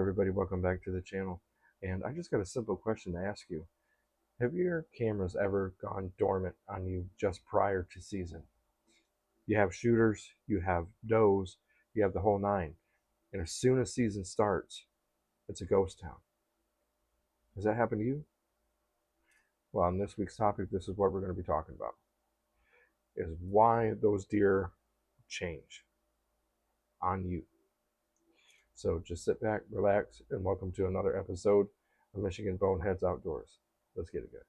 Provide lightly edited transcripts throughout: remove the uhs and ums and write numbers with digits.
everybody, welcome back to the channel. And I just got a simple question to ask you. Have your cameras ever gone dormant on you just prior to season? You have shooters, you have does, you have the whole nine. And as soon as season starts, it's a ghost town. Has that happened to you? Well, on this week's topic, this is what we're going to be talking about, is why those deer change on you. So just sit back, relax, and welcome to another episode of Michigan Boneheads Outdoors. Let's get it, guys.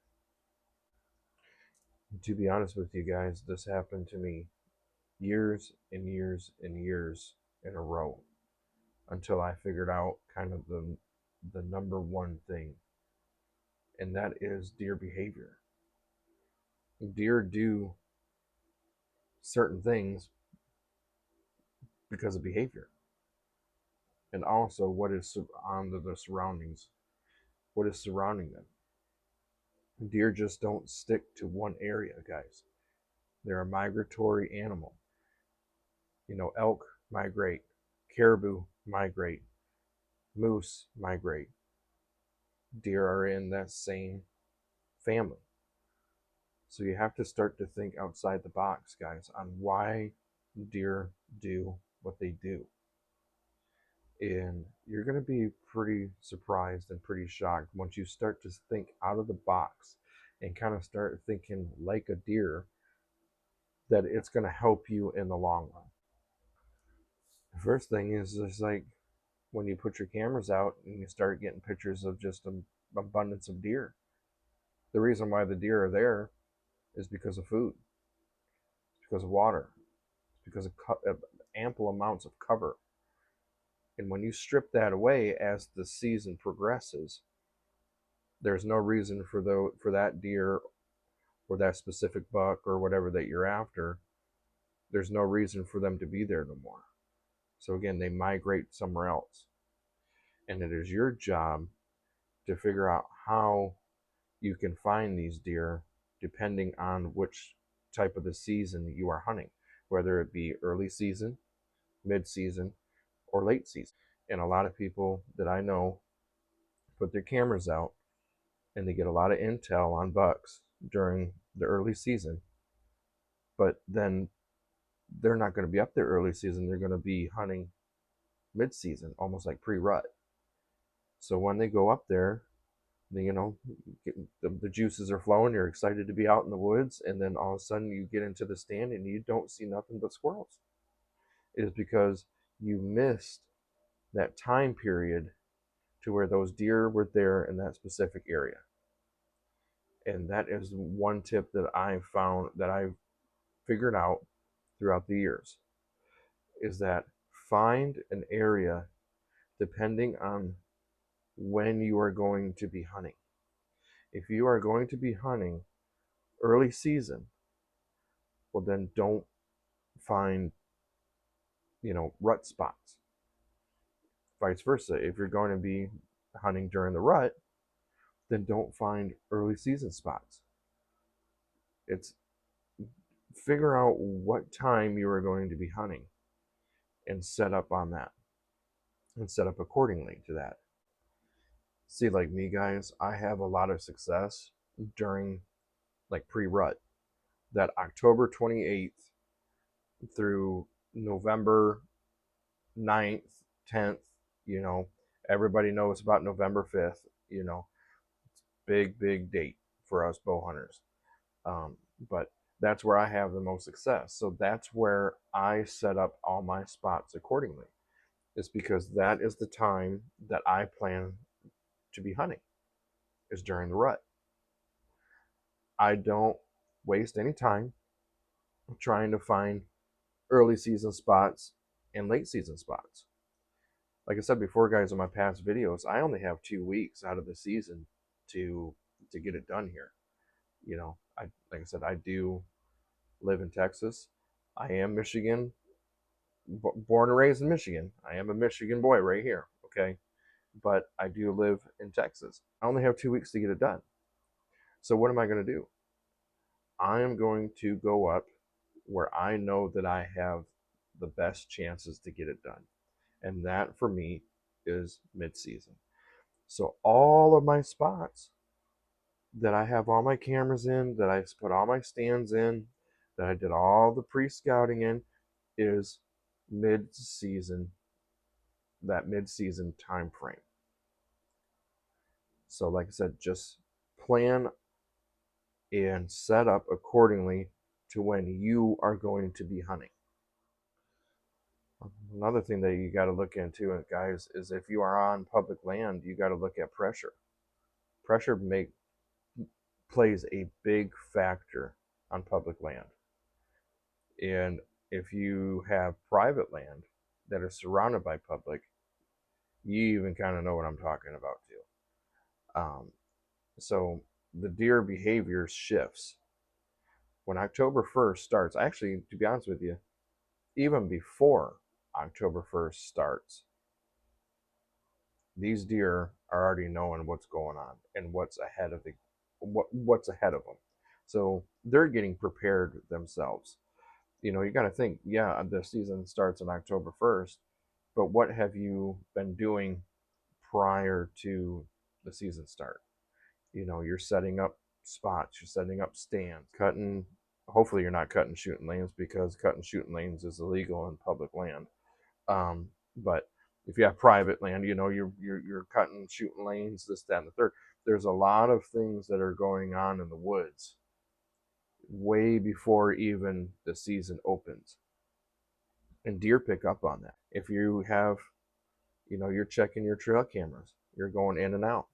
To be honest with you guys, this happened to me years and years and years in a row until I figured out kind of the number one thing, and that is deer behavior. Deer do certain things because of behavior, and also what is on the surroundings, what is surrounding them. Deer just don't stick to one area, guys. They're a migratory animal. You know, elk migrate, caribou migrate, moose migrate. Deer are in that same family. So you have to start to think outside the box, guys, on why deer do what they do. And you're going to be pretty surprised and pretty shocked once you start to think out of the box and kind of start thinking like a deer, that it's going to help you in the long run. The first thing is just like when you put your cameras out and you start getting pictures of just an abundance of deer. The reason why the deer are there is because of food, it's because of water, it's because of ample amounts of cover. And when you strip that away as the season progresses, there's no reason for that deer or that specific buck or whatever that you're after. There's no reason for them to be there no more. So again, they migrate somewhere else. And it is your job to figure out how you can find these deer depending on which type of the season you are hunting, whether it be early season, mid-season, or late season. And a lot of people that I know put their cameras out and they get a lot of intel on bucks during the early season, but then they're not going to be up there early season. They're going to be hunting mid-season, almost like pre-rut. So when they go up there, you know, the juices are flowing, you're excited to be out in the woods, and then all of a sudden you get into the stand and you don't see nothing but squirrels. It is because you missed that time period to where those deer were there in that specific area. And that is one tip that I've found, that I've figured out throughout the years, is that find an area depending on when you are going to be hunting. If you are going to be hunting early season, well then don't find, rut spots. Vice versa, if you're going to be hunting during the rut, then don't find early season spots. It's figure out what time you are going to be hunting and set up on that and set up accordingly to that. See, like me, guys, I have a lot of success during like pre-rut, that October 28th through November 9th, 10th, everybody knows about November 5th, it's big date for us bow hunters. But that's where I have the most success. So that's where I set up all my spots accordingly. It's because that is the time that I plan to be hunting, is during the rut. I don't waste any time trying to find early season spots and late season spots. Like I said before, guys, in my past videos, I only have 2 weeks out of the season to get it done here. Like I said, I do live in Texas. I am Michigan, born and raised in Michigan. I am a Michigan boy right here, okay? But I do live in Texas. I only have 2 weeks to get it done. So what am I going to do? I am going to go up where I know that I have the best chances to get it done. And that for me is mid-season. So all of my spots that I have all my cameras in, that I put all my stands in, that I did all the pre-scouting in, is mid-season, that mid-season time frame. So like I said, just plan and set up accordingly to when you are going to be hunting. Another thing that you got to look into, guys, is if you are on public land, you got to look at pressure. Pressure plays a big factor on public land. And if you have private land that is surrounded by public, you even kind of know what I'm talking about too. So the deer behavior shifts. When October 1st starts, actually, to be honest with you, even before October 1st starts, these deer are already knowing what's going on and what's ahead of them. So they're getting prepared themselves. You got to think, yeah, the season starts on October 1st, but what have you been doing prior to the season start? You're setting up spots, you're setting up stands, cutting. Hopefully, you're not cutting shooting lanes, because cutting shooting lanes is illegal on public land. But if you have private land, you're cutting shooting lanes, this, that, and the third. There's a lot of things that are going on in the woods way before even the season opens, and deer pick up on that. If you have, you're checking your trail cameras, you're going in and out,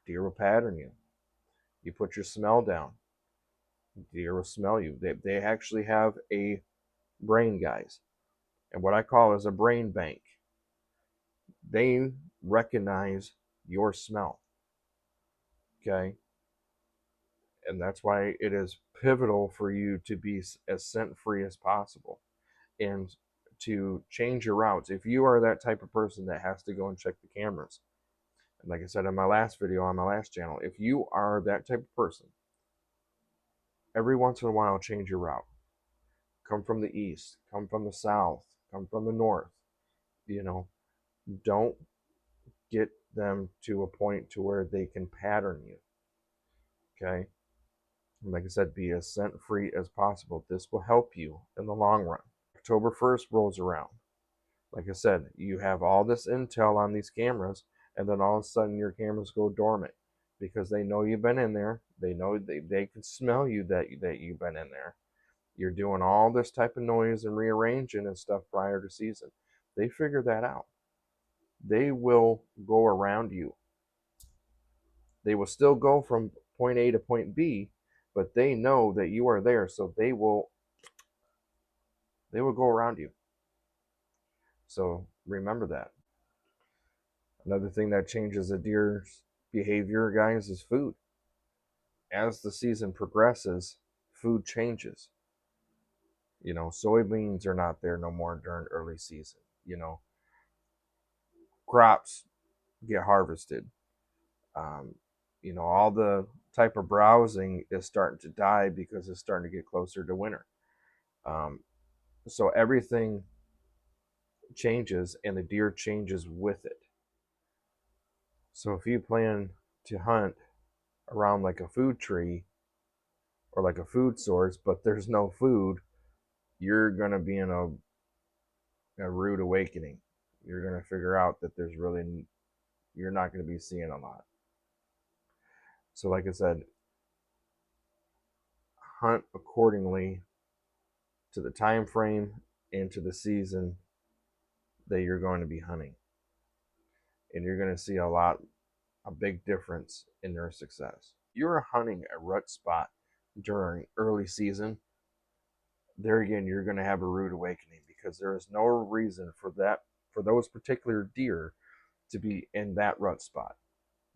deer will pattern you. You put your smell down, deer will smell you. They actually have a brain, guys, and what I call is a brain bank. They recognize your smell. Okay. And that's why it is pivotal for you to be as scent free as possible and to change your routes. If you are that type of person that has to go and check the cameras, and like I said in my last video on my last channel, if you are that type of person, every once in a while change your route. Come from the east, come from the south, come from the north. Don't get them to a point to where they can pattern you. Okay. And like I said, be as scent free as possible. This will help you in the long run. October 1st rolls around. Like I said, you have all this intel on these cameras, and then all of a sudden your cameras go dormant because they know you've been in there. They know they can smell you that you've been in there. You're doing all this type of noise and rearranging and stuff prior to season. They figure that out. They will go around you. They will still go from point A to point B, but they know that you are there, so they will go around you. So remember that. Another thing that changes a deer's behavior, guys, is food. As the season progresses, food changes. Soybeans are not there no more during early season. Crops get harvested. All the type of browsing is starting to die because it's starting to get closer to winter. So everything changes, and the deer changes with it. So if you plan to hunt around like a food tree or like a food source, but there's no food, you're going to be in a rude awakening. You're going to figure out that you're not going to be seeing a lot. So like I said, hunt accordingly to the time frame and to the season that you're going to be hunting. And you're going to see a big difference in their success. You're hunting a rut spot during early season, there again, you're going to have a rude awakening, because there is no reason for those particular deer to be in that rut spot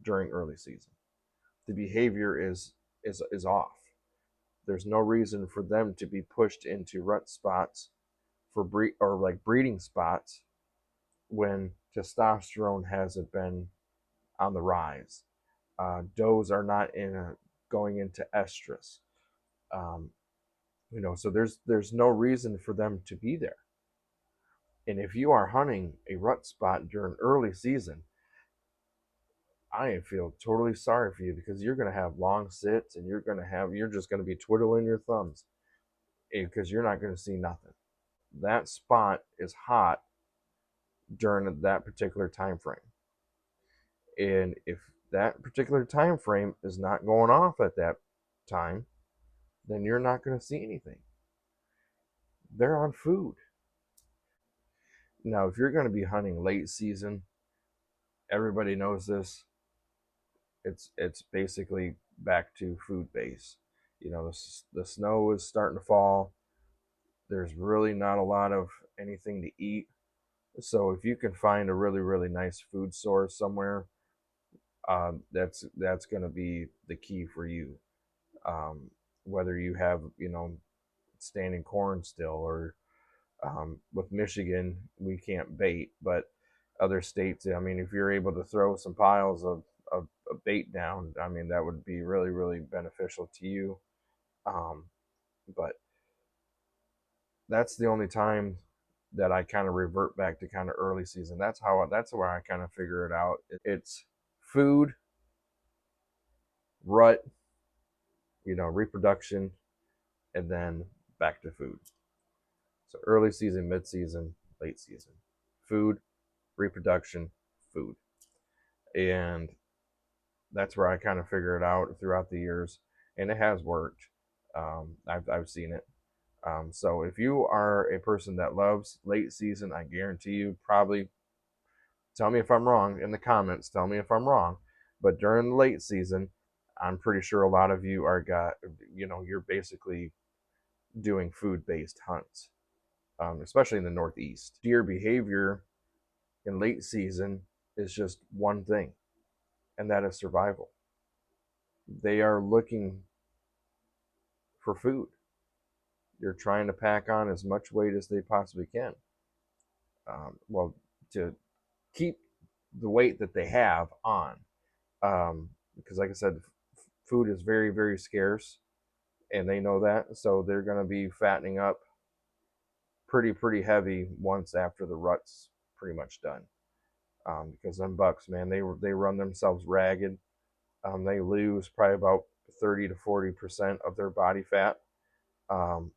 during early season. The behavior is off. There's no reason for them to be pushed into rut spots for breeding spots when testosterone hasn't been on the rise. Does are not going into estrus. So there's no reason for them to be there. And if you are hunting a rut spot during early season, I feel totally sorry for you, because you're going to have long sits, and you're just going to be twiddling your thumbs, because you're not going to see nothing. That spot is hot during that particular time frame. And if that particular time frame is not going off at that time, then you're not going to see anything. They're on food. Now, if you're going to be hunting late season, everybody knows this. It's basically back to food base. You know, the snow is starting to fall. There's really not a lot of anything to eat. So if you can find a really, really nice food source somewhere, that's going to be the key for you. Whether you have, standing corn still, or with Michigan, we can't bait, but other states, I mean, if you're able to throw some piles of bait down, I mean, that would be really, really beneficial to you. But that's the only time that I kind of revert back to kind of early season. That's where I kind of figure it out. It's food, rut, reproduction, and then back to food. So early season, mid season, late season, food, reproduction, food. And that's where I kind of figure it out throughout the years, and it has worked. I've seen it. So if you are a person that loves late season, I guarantee you, probably, tell me if I'm wrong in the comments. Tell me if I'm wrong. But during the late season, I'm pretty sure a lot of you you're basically doing food-based hunts, especially in the Northeast. Deer behavior in late season is just one thing, and that is survival. They are looking for food. They're trying to pack on as much weight as they possibly can. To keep the weight that they have on. Because, like I said, food is very, very scarce, and they know that. So they're going to be fattening up pretty heavy once after the rut's pretty much done. Because them bucks, man, they run themselves ragged. They lose probably about 30 to 40% of their body fat. The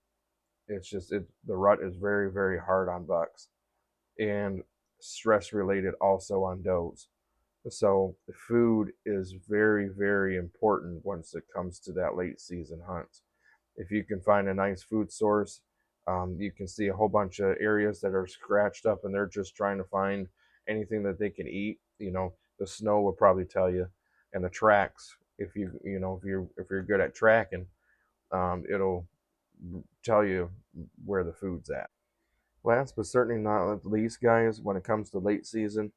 rut is very, very hard on bucks, and stress related also on does. So food is very, very important once it comes to that late season hunt. If you can find a nice food source, you can see a whole bunch of areas that are scratched up, and they're just trying to find anything that they can eat. The snow will probably tell you, and the tracks. If you're good at tracking, it'll tell you where the food's at. Last but certainly not least, guys, when it comes to late season,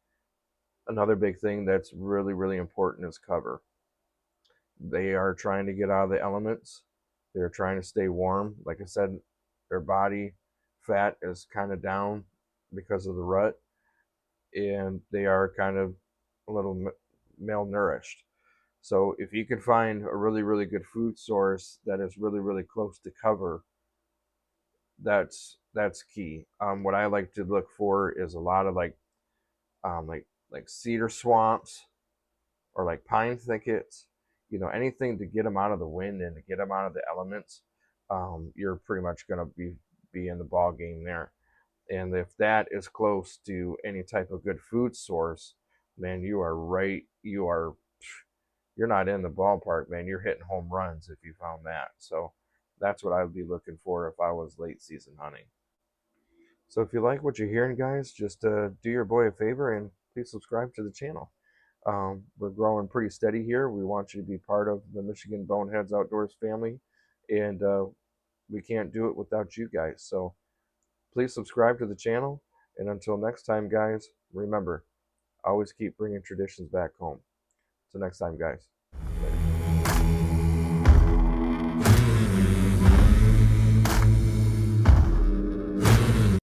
another big thing that's really, really important is cover. They are trying to get out of the elements. They're trying to stay warm. Like I said, their body fat is kind of down because of the rut, and they are kind of a little malnourished. So if you can find a really, really good food source that is really, really close to cover, that's key. What I like to look for is a lot of like cedar swamps, or like pine thickets. Anything to get them out of the wind and to get them out of the elements. You're pretty much going to be in the ball game there. And if that is close to any type of good food source, man, you are right. You're not in the ballpark, man. You're hitting home runs if you found that. So that's what I would be looking for if I was late season hunting. So if you like what you're hearing, guys, just do your boy a favor and please subscribe to the channel. We're growing pretty steady here. We want you to be part of the Michigan Boneheads Outdoors family, and we can't do it without you guys. So please subscribe to the channel, and until next time, guys, remember, always keep bringing traditions back home. Till next time, guys.